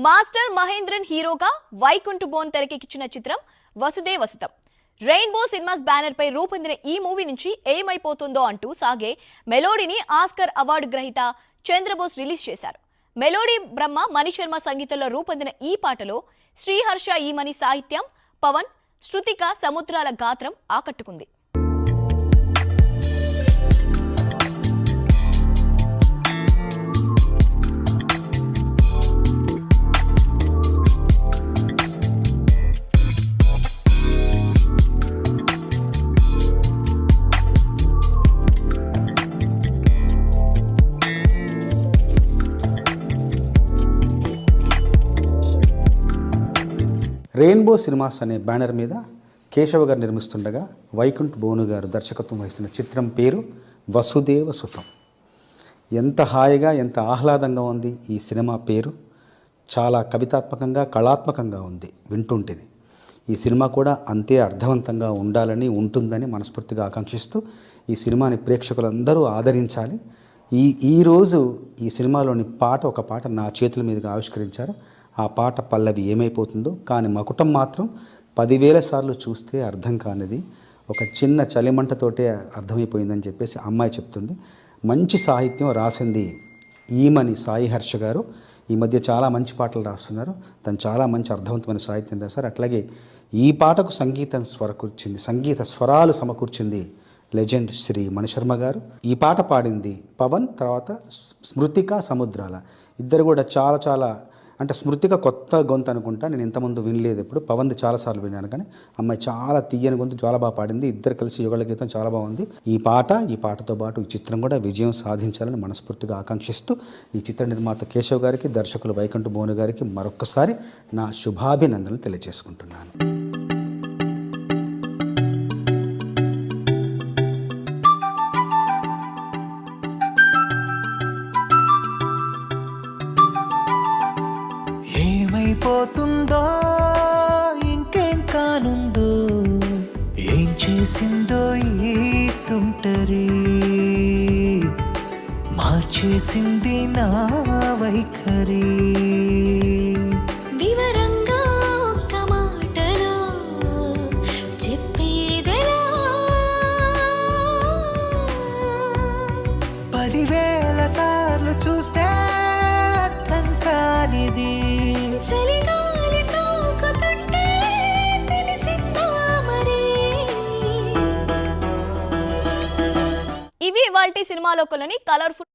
Master Mahendran హీరోగా Vaikunth bone తెరకెక్కించిన చిత్రం వసుదే వసుతం. రెయిన్బో సినిమాస్ బ్యానర్ పై రూపొందిన ఈ మూవీ నుంచి ఏమైపోతుందో అంటూ సాగే మెలోడీని ఆస్కర్ అవార్డు గ్రహీత చంద్రబోస్ రిలీజ్ చేశారు. మెలోడీ బ్రహ్మ మణిశర్మ సంగీతంలో రూపొందిన ఈ పాటలో శ్రీహర్ష ఈమని సాహిత్యం, పవన్, శృతిక సముద్రాల గాత్రం ఆకట్టుకుంది. రెయిన్బో సినిమాస్ అనే బ్యానర్ మీద కేశవ గారు నిర్మిస్తుండగా వైకుంఠ్ బోను గారు దర్శకత్వం వహిస్తున్న చిత్రం పేరు వసుదేవ సుతం. ఎంత హాయిగా, ఎంత ఆహ్లాదంగా ఉంది ఈ సినిమా పేరు. చాలా కవితాత్మకంగా, కళాత్మకంగా ఉంది వింటుంటేనే. ఈ సినిమా కూడా అంతే అర్థవంతంగా ఉండాలని, ఉంటుందని మనస్ఫూర్తిగా ఆకాంక్షిస్తూ ఈ సినిమాని ప్రేక్షకులందరూ ఆదరించాలి. ఈరోజు ఈ సినిమాలోని ఒక పాట నా చేతుల మీదుగా ఆవిష్కరించారు. ఆ పాట పల్లవి ఏమైపోతుందో, కానీ మకుటం మాత్రం 10,000 సార్లు చూస్తే అర్థం కానిది. ఒక చిన్న చలిమంటతోటే అర్థమైపోయిందని చెప్పేసి అమ్మాయి చెప్తుంది. మంచి సాహిత్యం రాసింది ఈమని సాయి హర్ష గారు. ఈ మధ్య చాలా మంచి పాటలు రాస్తున్నారు. తను చాలా మంచి అర్థవంతమైన సాహిత్యం రాశారు. అట్లాగే ఈ పాటకు సంగీత స్వరాలు సమకూర్చింది లెజెండ్ శ్రీ మణిశర్మ గారు. ఈ పాట పాడింది పవన్, తర్వాత స్మృతిక సముద్రాల. ఇద్దరు కూడా చాలా అంటే స్మృతిక కొత్త గొంతు అనుకుంటా, నేను ఇంతకుముందు వినలేదు. ఎప్పుడు పవన్ది చాలాసార్లు విన్నాను, కానీ అమ్మాయి చాలా తీయని గొంతు, చాలా బాగా పాడింది. ఇద్దరు కలిసి యుగళ గీతం చాలా బాగుంది. ఈ పాటతో పాటు ఈ చిత్రం కూడా విజయం సాధించాలని మనస్ఫూర్తిగా ఆకాంక్షిస్తూ ఈ చిత్ర నిర్మాత కేశవ్ గారికి, దర్శకులు వైకుంఠ్ బోను గారికి మరొక్కసారి నా శుభాభినందనలు తెలియజేసుకుంటున్నాను. ఏమైపోతుందో, ఇంకేం కానుందో, ఏం చేసిందో ఈ తుంటరి, మార్చేసింది నా వైఖరి. వివరంగా ఒక్క మాటలో చెప్పేదెలా, 10,000 సార్లు చూస్తే అర్థం కానిది. చలిగాలి సోకుతుంటే తెలిసిందా మరి. ఇవి ఇవాల్టి సినిమా లోకల్లోని కలర్ఫుల్